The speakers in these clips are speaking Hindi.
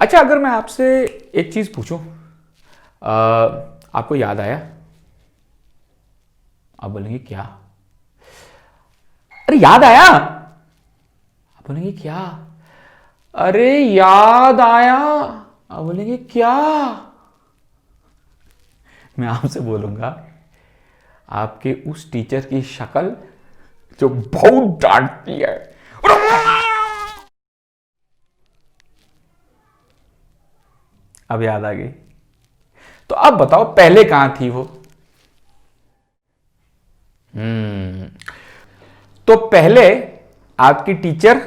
अच्छा, अगर मैं आपसे एक चीज पूछूं, आपको याद आया? आप बोलेंगे क्या? अरे याद आया? आप बोलेंगे क्या? अरे याद आया? आप बोलेंगे क्या? मैं आपसे बोलूंगा, आपके उस टीचर की शक्ल जो बहुत डांटती है। अब याद आ गई? तो अब बताओ पहले कहां थी वो? तो पहले आपकी टीचर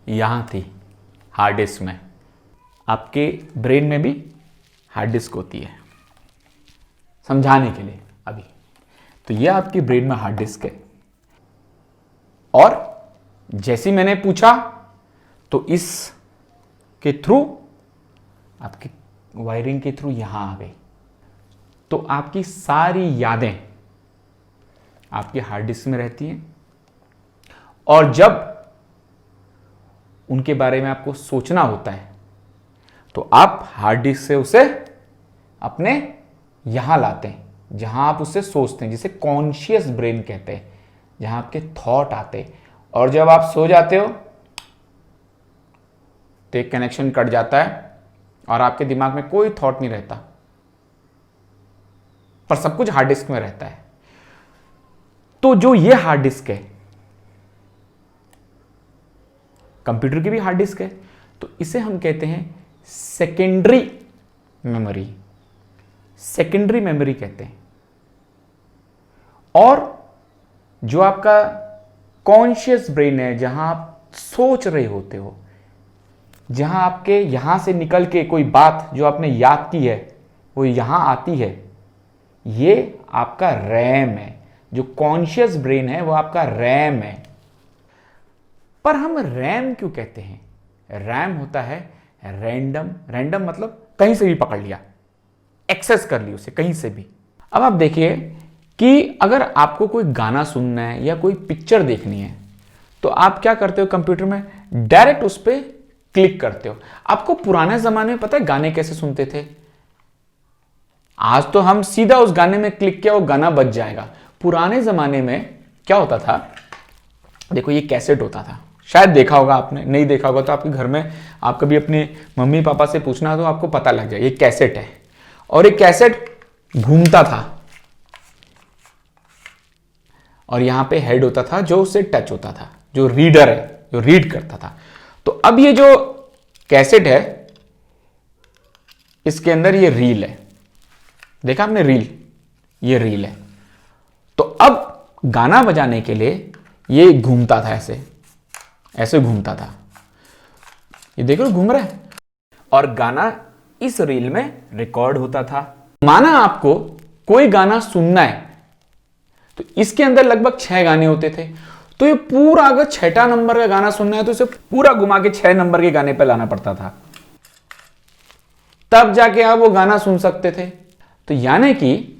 यहां थी, हार्ड डिस्क में। आपके ब्रेन में भी हार्ड डिस्क होती है, समझाने के लिए अभी। तो यह आपकी ब्रेन में हार्ड डिस्क है, और जैसे मैंने पूछा तो इस के थ्रू, आपकी वायरिंग के थ्रू यहां आ गई। तो आपकी सारी यादें आपके हार्ड डिस्क में रहती हैं, और जब उनके बारे में आपको सोचना होता है तो आप हार्ड डिस्क से उसे अपने यहां लाते हैं, जहां आप उससे सोचते हैं, जिसे कॉन्शियस ब्रेन कहते हैं, जहां आपके थॉट आते हैं। और जब आप सो जाते हो तो एक कनेक्शन कट जाता है और आपके दिमाग में कोई थॉट नहीं रहता, पर सब कुछ हार्ड डिस्क में रहता है। तो जो ये हार्ड डिस्क है, कंप्यूटर की भी हार्ड डिस्क है, तो इसे हम कहते हैं सेकेंडरी मेमोरी। सेकेंडरी मेमोरी कहते हैं। और जो आपका कॉन्शियस ब्रेन है, जहां आप सोच रहे होते हो, जहां आपके यहां से निकल के कोई बात जो आपने याद की है वो यहां आती है, ये आपका रैम है। जो कॉन्शियस ब्रेन है वो आपका रैम है। पर हम रैम क्यों कहते हैं? रैम होता है रैंडम। रैंडम मतलब कहीं से भी पकड़ लिया, एक्सेस कर ली उसे कहीं से भी। अब आप देखिए कि अगर आपको कोई गाना सुनना है या कोई पिक्चर देखनी है, तो आप क्या करते हो? कंप्यूटर में डायरेक्ट उस पर क्लिक करते हो। आपको पुराने जमाने में पता है गाने कैसे सुनते थे? आज तो हम सीधा उस गाने में क्लिक किया, वो गाना बज जाएगा। पुराने जमाने में क्या होता था? देखो, ये कैसेट होता था, शायद देखा होगा आपने, नहीं देखा होगा तो आपके घर में आप कभी अपने मम्मी पापा से पूछना तो आपको पता लग जाए। ये कैसेट है, और ये कैसेट घूमता था, और यहां पे हेड होता था जो उससे टच होता था, जो रीडर है, जो रीड करता था। तो अब ये जो कैसेट है, इसके अंदर ये रील है। देखा आपने रील? ये रील है। तो अब गाना बजाने के लिए ये घूमता था, ऐसे ऐसे घूमता था। ये देखो घूम रहा है, और गाना इस रील में रिकॉर्ड होता था। माना आपको कोई गाना सुनना है, तो इसके अंदर लगभग 6 गाने होते थे। तो ये पूरा, अगर 6ठा नंबर का गाना सुनना है तो इसे पूरा घुमा के 6 नंबर के गाने पे लाना पड़ता था, तब जाके आप वो गाना सुन सकते थे। तो यानी कि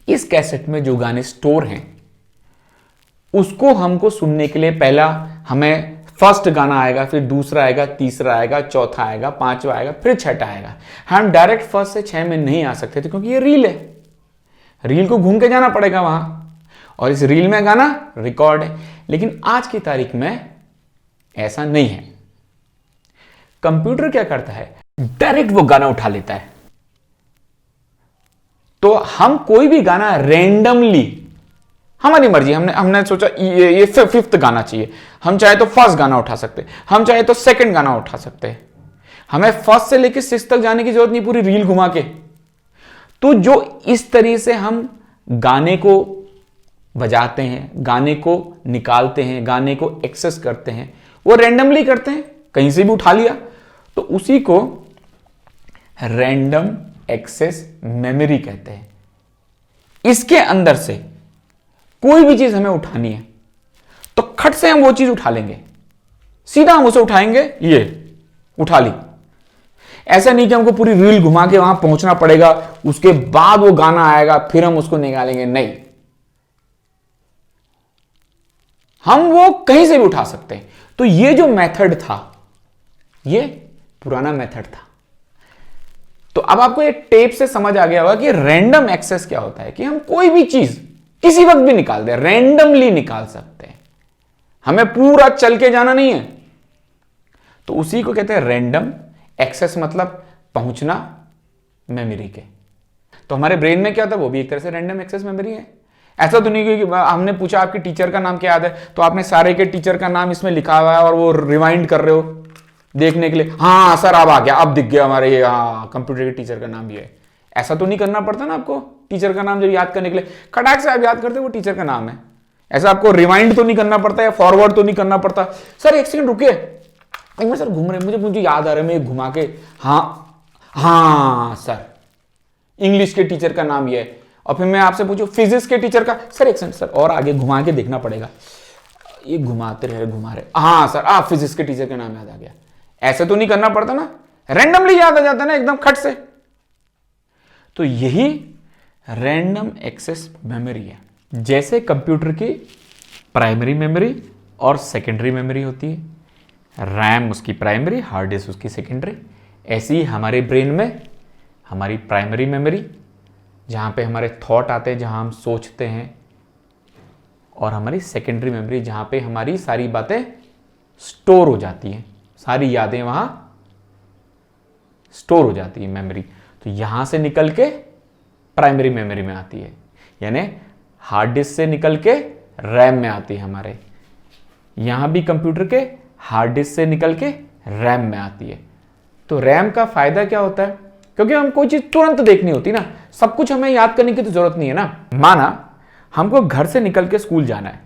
इस कैसेट में जो गाने स्टोर हैं, उसको हमको सुनने के लिए पहला हमें फर्स्ट गाना आएगा, फिर दूसरा आएगा, तीसरा आएगा, चौथा आएगा, पांचवा आएगा, फिर छठा आएगा। हम डायरेक्ट फर्स्ट से 6 में नहीं आ सकते थे, क्योंकि ये रील है। रील को घूम के जाना पड़ेगा वहां, और इस रील में गाना रिकॉर्ड है। लेकिन आज की तारीख में ऐसा नहीं है। कंप्यूटर क्या करता है? डायरेक्ट वो गाना उठा लेता है। तो हम कोई भी गाना रेंडमली, हमारी मर्जी, हमने सोचा ये 5th गाना चाहिए, हम चाहे तो फर्स्ट गाना उठा सकते, हम चाहे तो सेकंड गाना उठा सकते हैं। हमें फर्स्ट से लेकर 6 तक जाने की जरूरत नहीं, पूरी रील घुमा के। तो जो इस तरीके से हम गाने को बजाते हैं, गाने को निकालते हैं, गाने को एक्सेस करते हैं, वो रेंडमली करते हैं, कहीं से भी उठा लिया। तो उसी को रैंडम एक्सेस मेमोरी कहते हैं। इसके अंदर से कोई भी चीज हमें उठानी है तो खट से हम वो चीज उठा लेंगे, सीधा हम उसे उठाएंगे, ये उठा ली। ऐसा नहीं कि हमको पूरी रील घुमा के वहां पहुंचना पड़ेगा, उसके बाद वो गाना आएगा फिर हम उसको निकालेंगे। नहीं, हम वो कहीं से भी उठा सकते हैं। तो ये जो मेथड था, ये पुराना मेथड था। तो अब आपको ये टेप से समझ आ गया होगा कि रैंडम एक्सेस क्या होता है, कि हम कोई भी चीज किसी वक्त भी निकाल दे, रैंडमली निकाल सकते हैं, हमें पूरा चल के जाना नहीं है। तो उसी को कहते हैं रैंडम एक्सेस, मतलब पहुंचना मेमोरी के। तो हमारे ब्रेन में क्या होता है, वो भी एक तरह से रैंडम एक्सेस मेमोरी है। ऐसा तो नहीं कि हमने पूछा आपकी टीचर का नाम क्या याद है, तो आपने सारे के टीचर का नाम इसमें लिखा हुआ है और वो रिवाइंड कर रहे हो देखने के लिए, हाँ सर अब आ गया, अब दिख गया हमारे, हाँ कंप्यूटर के टीचर का नाम ये है। ऐसा तो नहीं करना पड़ता ना आपको, टीचर का नाम जब याद करने के लिए खटाक से आप याद करते वो टीचर का नाम है। ऐसा आपको रिवाइंड तो नहीं करना पड़ता या फॉरवर्ड तो नहीं करना पड़ता, सर एक सेकंड रुकिए, एक मिनट सर घूम रहे, मुझे याद आ रहा है, मैं घुमा के, हाँ सर इंग्लिश के टीचर का नाम ये है, और फिर मैं आपसे पूछूं फिजिक्स के टीचर का, सर एक सेकंड सर और आगे घुमा के देखना पड़ेगा, ये घुमाते रहे घुमा रहे, हाँ सर आप फिजिक्स के टीचर का नाम याद आ गया। ऐसे तो नहीं करना पड़ता ना, रैंडमली याद आ जाता है ना एकदम खट से। तो यही रैंडम एक्सेस मेमोरी है। जैसे कंप्यूटर की प्राइमरी मेमोरी और सेकेंडरी मेमोरी होती है, रैम उसकी प्राइमरी, हार्ड डिस्क उसकी सेकेंडरी, ऐसी ही हमारे ब्रेन में हमारी प्राइमरी मेमोरी जहाँ पे हमारे थॉट आते हैं, जहाँ हम सोचते हैं, और हमारी सेकेंडरी मेमोरी जहाँ पे हमारी सारी बातें स्टोर हो जाती हैं, सारी यादें वहाँ स्टोर हो जाती है मेमोरी। तो यहाँ से निकल के प्राइमरी मेमोरी में आती है, यानी हार्ड डिस्क से निकल के रैम में आती है हमारे। यहाँ भी कंप्यूटर के हार्ड डिस्क से निकल के रैम में आती है। तो रैम का फायदा क्या होता है, क्योंकि हम कोई चीज तुरंत देखनी होती ना, सब कुछ हमें याद करने की तो जरूरत नहीं है ना। माना हमको घर से निकल के स्कूल जाना है,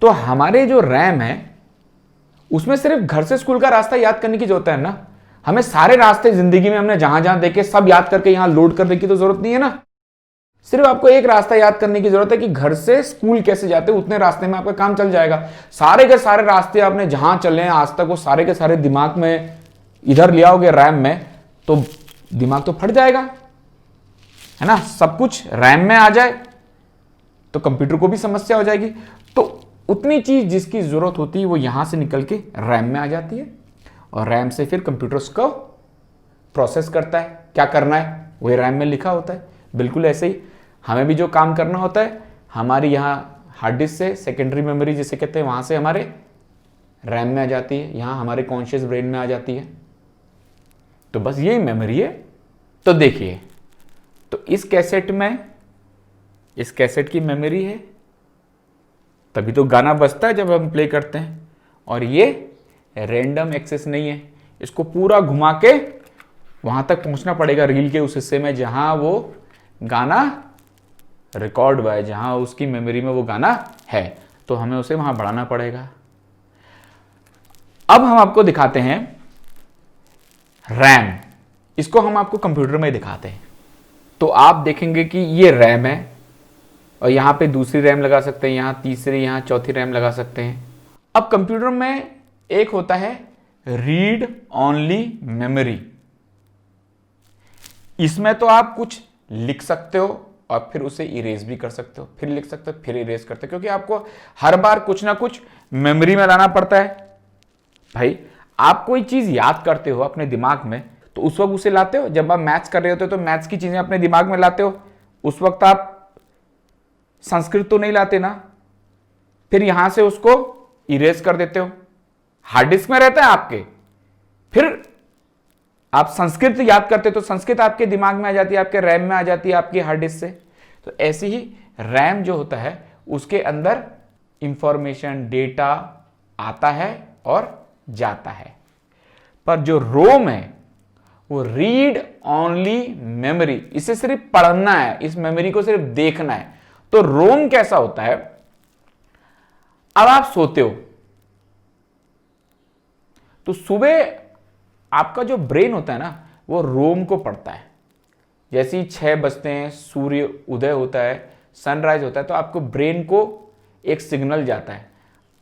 तो हमारे जो रैम है उसमें सिर्फ घर से स्कूल का रास्ता याद करने की जरूरत है ना, हमें सारे रास्ते जिंदगी में हमने जहां जहां देखे सब याद करके यहां लोड करने की तो जरूरत नहीं है ना। सिर्फ आपको एक रास्ता याद करने की जरूरत है कि घर से स्कूल कैसे जाते, उतने रास्ते में आपका काम चल जाएगा। सारे के सारे रास्ते आपने जहां चले हैं आज तक, वो सारे के सारे दिमाग में इधर ले आओगे रैम में, तो दिमाग तो फट जाएगा, है ना। सब कुछ रैम में आ जाए तो कंप्यूटर को भी समस्या हो जाएगी। तो उतनी चीज जिसकी जरूरत होती है वो यहां से निकल के रैम में आ जाती है, और रैम से फिर कंप्यूटर उसको प्रोसेस करता है, क्या करना है वही रैम में लिखा होता है। बिल्कुल ऐसे ही हमें भी जो काम करना होता है, हमारी यहाँ हार्ड डिस्क से सेकेंडरी मेमोरी जिसे कहते हैं, वहां से हमारे रैम में आ जाती है, यहाँ हमारे कॉन्शियस ब्रेन में आ जाती है। तो बस यही मेमोरी है। तो देखिए, तो इस कैसेट में, इस कैसेट की मेमोरी है, तभी तो गाना बजता है जब हम प्ले करते हैं, और ये रैंडम एक्सेस नहीं है, इसको पूरा घुमा के वहां तक पहुंचना पड़ेगा रील के उस हिस्से में जहां वो गाना रिकॉर्ड हुआ है, जहां उसकी मेमोरी में वो गाना है, तो हमें उसे वहां बढ़ाना पड़ेगा। अब हम आपको दिखाते हैं रैम, इसको हम आपको कंप्यूटर में दिखाते हैं। तो आप देखेंगे कि ये रैम है, और यहां पे दूसरी रैम लगा सकते हैं, यहां तीसरी, यहां चौथी रैम लगा सकते हैं। अब कंप्यूटर में एक होता है रीड ओनली मेमोरी, इसमें तो आप कुछ लिख सकते हो और फिर उसे इरेज भी कर सकते हो, फिर लिख सकते हो फिर इरेज करते हो, क्योंकि आपको हर बार कुछ ना कुछ मेमोरी में लाना पड़ता है। भाई आप कोई चीज याद करते हो अपने दिमाग में, तो उस वक्त उसे लाते हो, जब आप मैथ्स कर रहे होते हो तो मैथ्स की चीजें अपने दिमाग में लाते हो, उस वक्त आप संस्कृत तो नहीं लाते ना, फिर यहां से उसको इरेज कर देते हो, हार्ड डिस्क में रहता है आपके, फिर आप संस्कृत याद करते तो संस्कृत आपके दिमाग में आ जाती है, आपके रैम में आ जाती है आपकी हार्ड डिस्क से। तो ऐसे ही रैम जो होता है उसके अंदर इंफॉर्मेशन डेटा आता है और जाता है, पर जो रोम है वो रीड ओनली मेमोरी, इसे सिर्फ पढ़ना है, इस मेमोरी को सिर्फ देखना है। तो रोम कैसा होता है, अब आप सोते हो तो सुबह आपका जो ब्रेन होता है ना वो रोम को पढ़ता है, जैसे ही 6 बजते हैं, सूर्य उदय होता है, सनराइज होता है, तो आपको ब्रेन को एक सिग्नल जाता है।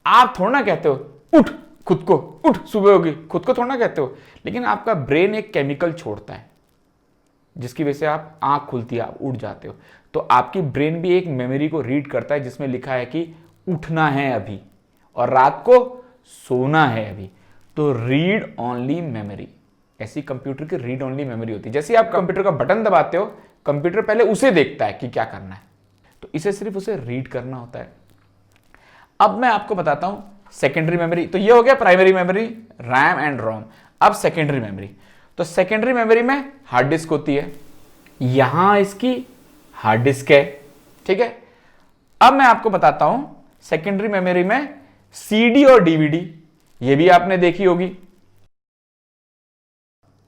आप थोड़ा ना कहते हो उठ खुद को, उठ सुबह होगी, खुद को थोड़ा ना कहते हो, लेकिन आपका ब्रेन एक केमिकल छोड़ता है जिसकी वजह से आप आंख खुलती है, आप उठ जाते हो। तो आपकी ब्रेन भी एक मेमोरी को रीड करता है जिसमें लिखा है कि उठना है अभी और रात को सोना है अभी। तो रीड ओनली मेमोरी, ऐसी कंप्यूटर की रीड ओनली मेमोरी होती है। जैसे आप कंप्यूटर का बटन दबाते हो, कंप्यूटर पहले उसे देखता है कि क्या करना है, तो इसे सिर्फ उसे रीड करना होता है। अब मैं आपको बताता हूं सेकेंडरी मेमोरी। तो ये हो गया प्राइमरी मेमोरी, रैम एंड रोम। अब सेकेंडरी मेमोरी, तो सेकेंडरी मेमोरी में हार्ड डिस्क होती है, यहां इसकी हार्ड डिस्क है, ठीक है। अब मैं आपको बताता हूं सेकेंडरी मेमोरी में सीडी और डीवीडी, ये भी आपने देखी होगी।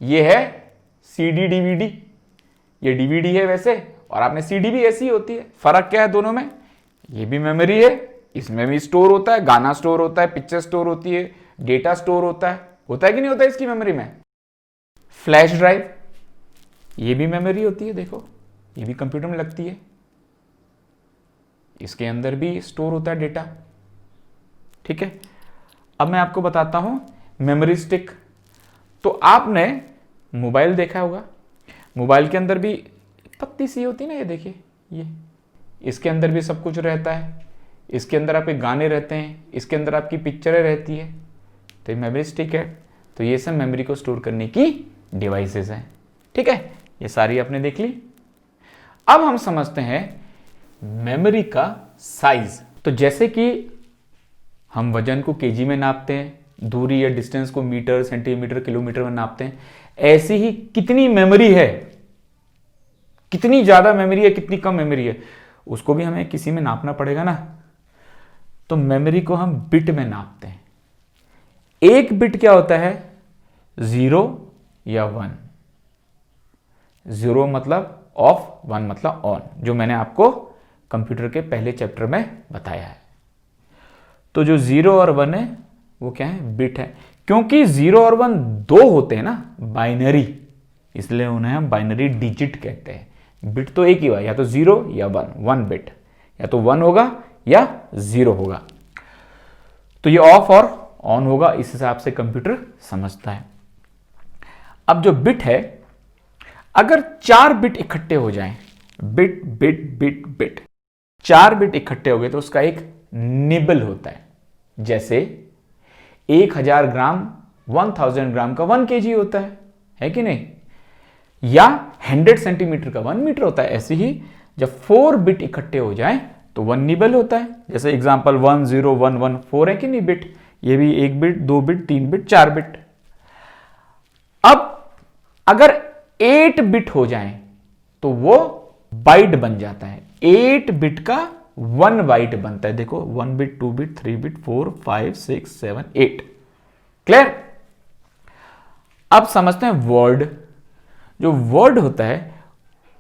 ये है सीडी डीवीडी, ये डीवीडी है वैसे, और आपने सीडी भी ऐसी होती है। फर्क क्या है दोनों में? ये भी मेमोरी है, इसमें भी स्टोर होता है, गाना स्टोर होता है, पिक्चर स्टोर होती है, डेटा स्टोर होता है कि नहीं होता है इसकी मेमोरी में? फ्लैश ड्राइव, ये भी मेमोरी होती है, देखो ये भी कंप्यूटर में लगती है, इसके अंदर भी स्टोर होता है डेटा, ठीक है। अब मैं आपको बताता हूं मेमोरी स्टिक। तो आपने मोबाइल देखा होगा, मोबाइल के अंदर भी पत्ती सी होती है ना, ये देखिए, ये इसके अंदर भी सब कुछ रहता है, इसके अंदर आपके गाने रहते हैं, इसके अंदर आपकी पिक्चरें रहती है, तो ये मेमोरी स्टिक है। तो ये सब मेमोरी को स्टोर करने की डिवाइसेस हैं, ठीक है। ये सारी आपने देख ली। अब हम समझते हैं मेमोरी का साइज। तो जैसे कि हम वजन को केजी में नापते हैं, दूरी या डिस्टेंस को मीटर, सेंटीमीटर, किलोमीटर में नापते हैं, ऐसी ही कितनी मेमोरी है, कितनी ज्यादा मेमोरी है, कितनी कम मेमोरी है, उसको भी हमें किसी में नापना पड़ेगा ना। तो मेमोरी को हम बिट में नापते हैं। एक बिट क्या होता है? 0 या 1। 0 मतलब ऑफ, 1 मतलब ऑन, जो मैंने आपको कंप्यूटर के पहले चैप्टर में बताया है। तो जो 0 और 1 है वो क्या है? बिट है। क्योंकि 0 और 1 दो होते हैं ना, बाइनरी, इसलिए उन्हें हम बाइनरी डिजिट कहते हैं। बिट तो एक ही हुआ, या तो 0 या 1, 1 बिट, या तो 1 होगा या 0 होगा। तो ये ऑफ और ऑन होगा, इस हिसाब से कंप्यूटर समझता है। अब जो बिट है, अगर 4 बिट इकट्ठे हो जाएं, bit bit bit bit, 4 bit इकट्ठे हो गए तो उसका एक निबल होता है। जैसे 1000 ग्राम 1000 ग्राम का 1 kg होता है कि नहीं? या 100 सेंटीमीटर का 1 मीटर होता है। ऐसे ही जब 4 बिट इकट्ठे हो जाएं तो 1 निबल होता है। जैसे एग्जांपल 1 0 1 1 4 है कि नहीं बिट, ये भी 1 बिट, 2 बिट, 3 बिट, 4 बिट। अब अगर 8 बिट हो जाएं तो वो बाइट बन जाता है। 8 बिट का 1 बाइट बनता है। देखो 1 बिट, 2 बिट, 3 बिट, 4 5 6 7 8। क्लियर? अब समझते हैं वर्ड। जो वर्ड होता है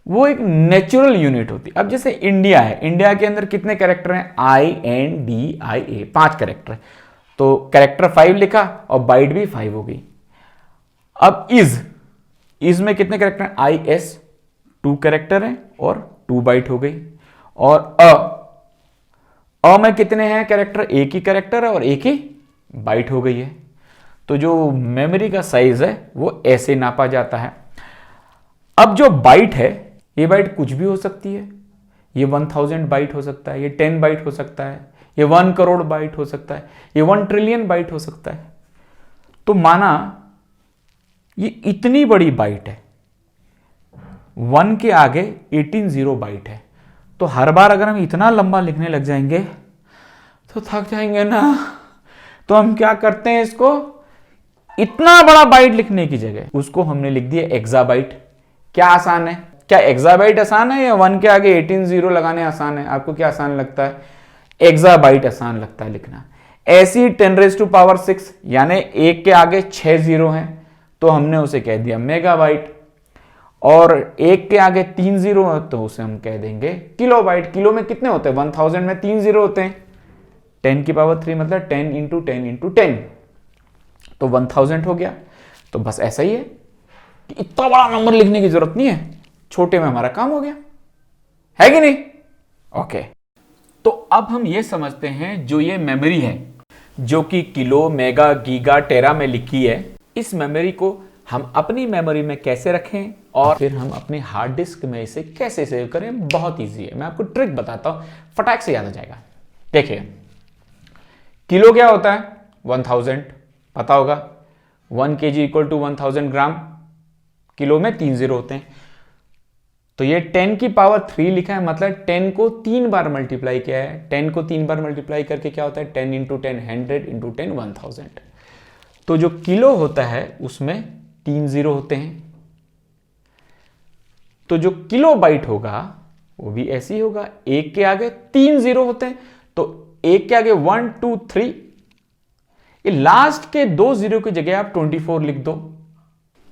वो एक नेचुरल यूनिट होती है। अब जैसे इंडिया है, इंडिया के अंदर कितने कैरेक्टर हैं? INDIA, 5 character. तो कैरेक्टर 5 लिखा और बाइट भी 5 हो गई। अब इज में कितने कैरेक्टर हैं? IS 2 कैरेक्टर हैं और 2 बाइट हो गई। और अ में कितने हैं कैरेक्टर? एक ही कैरेक्टर है और एक ही बाइट हो गई है। तो जो मेमोरी का साइज है वो ऐसे नापा जाता है। अब जो बाइट है, ये बाइट कुछ भी हो सकती है। ये 1000 बाइट हो सकता है, ये 10 बाइट हो सकता है, ये 1 करोड़ बाइट हो सकता है, ये 1 ट्रिलियन बाइट हो सकता है। तो माना ये इतनी बड़ी बाइट है, 1 के आगे 18 0 बाइट है। तो हर बार अगर हम इतना लंबा लिखने लग जाएंगे तो थक जाएंगे ना। तो हम क्या करते हैं, इसको इतना बड़ा बाइट लिखने की जगह उसको हमने लिख दिया एक्साबाइट। क्या आसान है? क्या एक्साबाइट आसान है या 1 के आगे 18 0 लगाने आसान है? आपको क्या आसान लगता है? एक्साबाइट आसान लगता है लिखना। ऐसी 10⁻⁶, यानी 1 के आगे 6 0 हैं तो हमने उसे कह दिया मेगाबाइट। और 1 के आगे 3 0 है तो उसे हम कह देंगे किलोबाइट। किलो में कितने होते हैं? 1000 में 3 0 होते हैं। 10⁻³ मतलब 10 × 10 × 10, तो 1000 हो गया। तो बस ऐसा ही है कि इतना बड़ा नंबर लिखने की जरूरत नहीं है, छोटे में हमारा काम हो गया, है कि नहीं? ओके। तो अब हम ये समझते हैं जो ये मेमोरी है, जो कि किलो, मेगा, गीगा, टेरा में लिखी है, इस मेमोरी को हम अपनी मेमोरी में कैसे रखें और फिर हम अपने हार्ड डिस्क में इसे कैसे सेव करें। बहुत इजी है, मैं आपको ट्रिक बताता हूं, फटाक से याद आ जाएगा। देखिए, किलो क्या होता है? 1000 पता होगा। 1 kg equal to 1000 gram, kilo में 3 जीरो होते हैं। तो ये 10 की पावर 3 लिखा है, मतलब 10 को 3 बार मल्टीप्लाई किया है। 10 को 3 बार मल्टीप्लाई करके क्या होता है, 10 इंटू 10 100 इंटू 10 1000। तो जो किलो होता है उसमें 3 जीरो होते हैं। तो जो किलो बाइट होगा वो भी ऐसे ही होगा, एक के आगे 3 जीरो होते हैं, तो एक के आगे 1 2 3, ये लास्ट के 2 जीरो की जगह आप 24 लिख दो।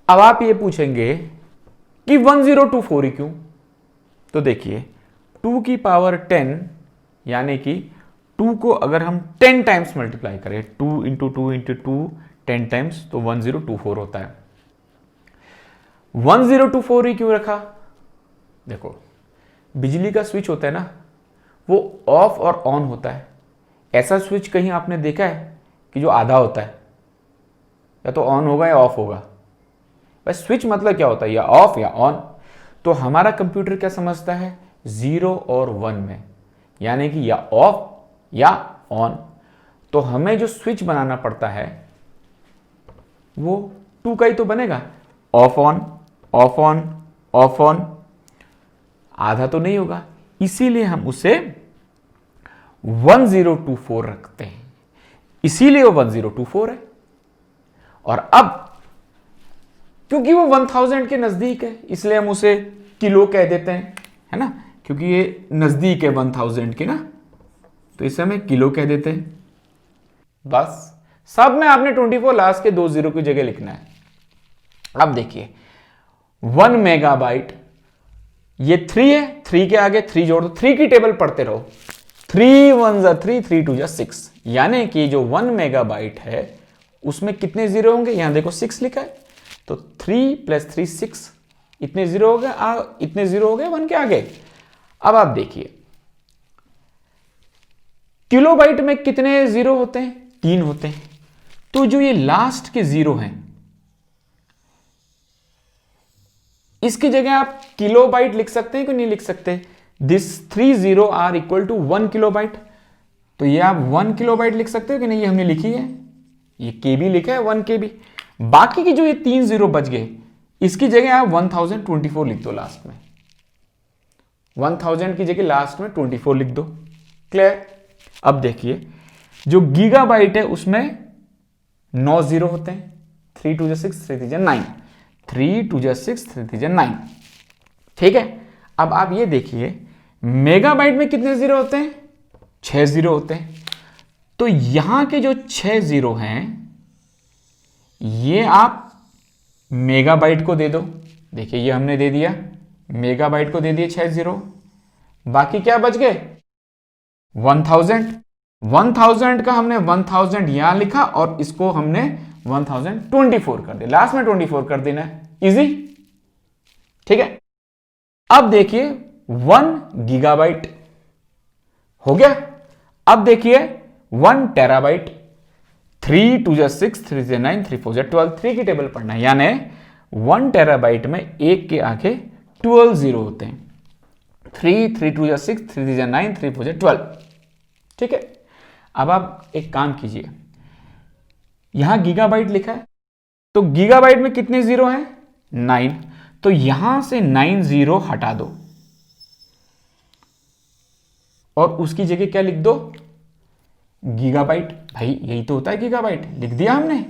अब आप ये पूछेंगे कि 1024 ही क्यों? तो देखिए 2 की पावर 10 यानी कि 2 को अगर हम 10 टाइम्स मल्टीप्लाई करें, 2 इंटू 2 इंटू 2 10 टाइम्स, तो 1024 होता है। 1024 ही क्यों रखा? देखो बिजली का स्विच होता है ना, वो ऑफ और ऑन होता है। ऐसा स्विच कहीं आपने देखा है कि जो आधा होता है, या तो ऑन होगा या ऑफ होगा? बस स्विच मतलब क्या होता है, या ऑफ या ऑन। तो हमारा कंप्यूटर क्या समझता है, 0 और 1 में, यानी कि या ऑफ या ऑन। तो हमें जो स्विच बनाना पड़ता है वो 2 का ही तो बनेगा, of on off on off on, आधा तो नहीं होगा। इसीलिए हम उसे 1024 रखते हैं, इसीलिए वो 1024 है। और अब क्योंकि वो 1000 के नजदीक है इसलिए हम उसे किलो कह देते हैं, है ना, क्योंकि ये नजदीक है 1000 के ना, तो इसे हमें किलो कह देते हैं। बस सब में आपने 24 लास्ट के 2 जीरो की जगह लिखना है। अब देखिए 1 मेगाबाइट, ये 3 है, 3 के आगे 3 जोड़ दो, 3 की टेबल पढ़ते रहो, 3 1 जा 3 3 2 जा 6, यानी कि जो 1 मेगाबाइट है उसमें कितने जीरो होंगे, यहां देखो 6 लिखा है, तो 3 प्लस 3 6, इतने जीरो हो गए, इतने जीरो हो गए 1 के आगे। अब आप देखिए किलोबाइट में कितने जीरो होते हैं, 3 होते हैं। तो जो ये लास्ट के जीरो हैं इसकी जगह आप किलोबाइट लिख सकते हैं कि नहीं लिख सकते? This 3 zero are equal to 1 kilobyte, तो ये आप 1 किलोबाइट लिख सकते हो कि नहीं? ये हमने लिखी है, ये केबी लिखा है 1 केबी। बाकी की जो ये 3 जीरो बच गए इसकी जगह आप 1024 लिख दो, लास्ट में 1000 की जगह लास्ट में 24 लिख दो। क्लियर? अब देखिए जो गीगाबाइट है उसमें 9 जीरो होते हैं, 3 2 6 3 3 9, 3 2 6 3 3 9, ठीक है। अब आप ये देखिए मेगाबाइट में कितने जीरो होते हैं, 6 जीरो होते हैं। तो यहां के जो 6 जीरो हैं ये आप मेगाबाइट को दे दो। देखिए ये हमने दे दिया, मेगाबाइट को दे दिए 6 जीरो, बाकी क्या बच गए 1000। 1000 का हमने 1000 यहां लिखा और इसको हमने 1024 कर दिया, लास्ट में 24 कर देना है, इजी, ठीक है। अब देखिए 1 गीगाबाइट हो गया। अब देखिए 1 टेराबाइट, 3 2 6 3 9 3 4 12, 3 की टेबल पढ़ना है, यानी 1 टेराबाइट में एक के आगे 12 जीरो होते हैं, 3 3 2 6 3 3 9 3 4 12, ठीक है। अब आप एक काम कीजिए, यहां गीगाबाइट लिखा है तो गीगाबाइट में कितने जीरो हैं, 9, तो यहां से 9 जीरो हटा दो और उसकी जगह क्या लिख दो, गीगाबाइट। भाई यही तो होता है गीगाबाइट, लिख दिया हमने।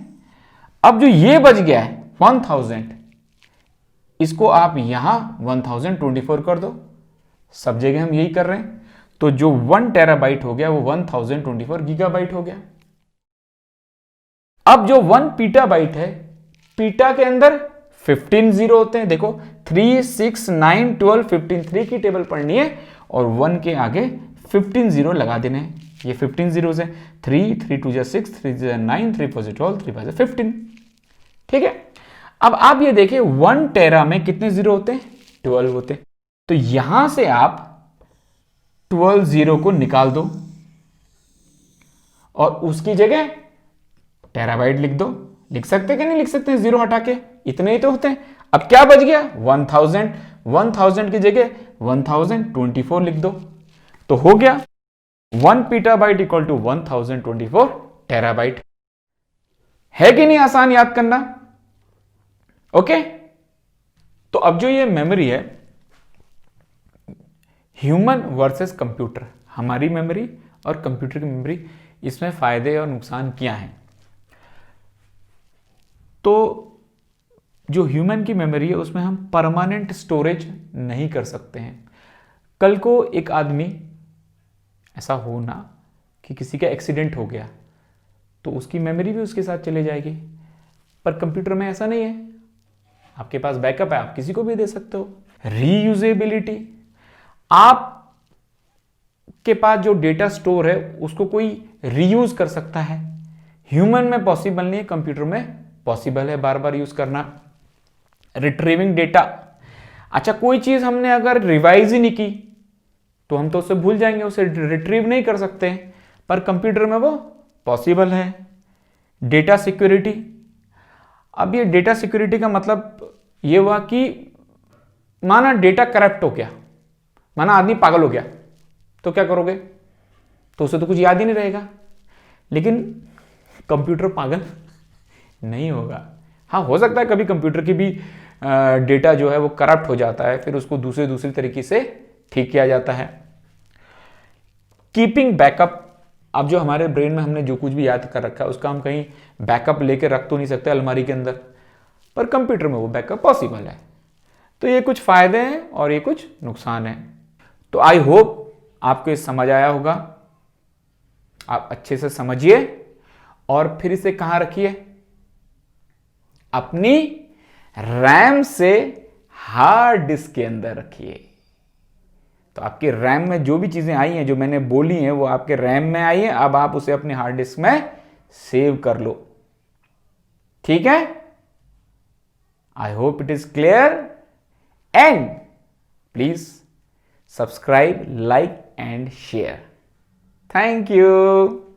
अब जो ये बच गया है 1000, इसको आप यहां 1024 कर दो, सब जगह हम यही कर रहे हैं। तो जो 1 टेराबाइट हो गया वो 1024 गीगाबाइट हो गया। अब जो 1 पीटाबाइट है, पीटा के अंदर 15 जीरो होते हैं, देखो 3 6 9 12 15, 3 की टेबल पढ़नी है और 1 के आगे 15 जीरो लगा देने हैं। ये 15 जीरो है, 3 3 2 6 3 9 3 4 12 3 5 15, ठीक है। अब आप ये देखिए 1 टेरा में कितने जीरो होते हैं, 12 होते हैं। तो यहां से आप 12 जीरो को निकाल दो और उसकी जगह टेराबाइट लिख दो। लिख सकते कि नहीं लिख सकते, जीरो हटा के, इतने ही तो होते हैं। अब क्या बच गया 1000, 1000 की जगह 1024 लिख दो, तो हो गया 1 पीटाबाइट इक्वल टू 1024 टेराबाइट। है कि नहीं आसान याद करना? ओके, तो अब जो ये मेमोरी है, ह्यूमन वर्सेस कंप्यूटर, हमारी मेमोरी और कंप्यूटर की मेमोरी, इसमें फायदे और नुकसान क्या हैं? तो जो ह्यूमन की मेमोरी है उसमें हम परमानेंट स्टोरेज नहीं कर सकते हैं। कल को एक आदमी, ऐसा हो ना कि किसी का एक्सीडेंट हो गया तो उसकी मेमोरी भी उसके साथ चले जाएगी, पर कंप्यूटर में ऐसा नहीं है। आपके पास बैकअप है, आप किसी को भी दे सकते हो। रीयूजेबिलिटी, आप के पास जो डेटा स्टोर है उसको कोई रीयूज कर सकता है। ह्यूमन में पॉसिबल नहीं है, कंप्यूटर में पॉसिबल है बार बार यूज करना। रिट्रीविंग डेटा, अच्छा कोई चीज हमने अगर रिवाइज ही नहीं की तो हम तो उसे भूल जाएंगे, उसे रिट्रीव नहीं कर सकते हैं, पर कंप्यूटर में वो पॉसिबल है। डेटा सिक्योरिटी, अब ये डेटा सिक्योरिटी का मतलब ये हुआ कि माना डेटा करप्ट हो गया, माना आदमी पागल हो गया, तो क्या करोगे? तो उसे तो कुछ याद ही नहीं रहेगा। लेकिन कंप्यूटर पागल नहीं होगा। हाँ, हो सकता है कभी कंप्यूटर की भी डेटा जो है वो करप्ट हो जाता है, फिर उसको दूसरे तरीके से ठीक किया जाता है। कीपिंग बैकअप, अब जो हमारे ब्रेन में हमने जो कुछ भी याद कर रखा है उसका हम कहीं बैकअप लेके रख तो नहीं सकते अलमारी के अंदर, पर कंप्यूटर में वो बैकअप पॉसिबल है। तो ये कुछ फायदे हैं और ये कुछ नुकसान है। तो आई होप आपको ये समझ आया होगा। आप अच्छे से समझिए और फिर इसे कहां रखिए? अपनी रैम से हार्ड डिस्क के अंदर रखिए। तो आपके रैम में जो भी चीजें आई हैं, जो मैंने बोली हैं, वो आपके रैम में आई है। अब आप उसे अपने हार्ड डिस्क में सेव कर लो। ठीक है? I hope it is clear and please subscribe, like and share. Thank you.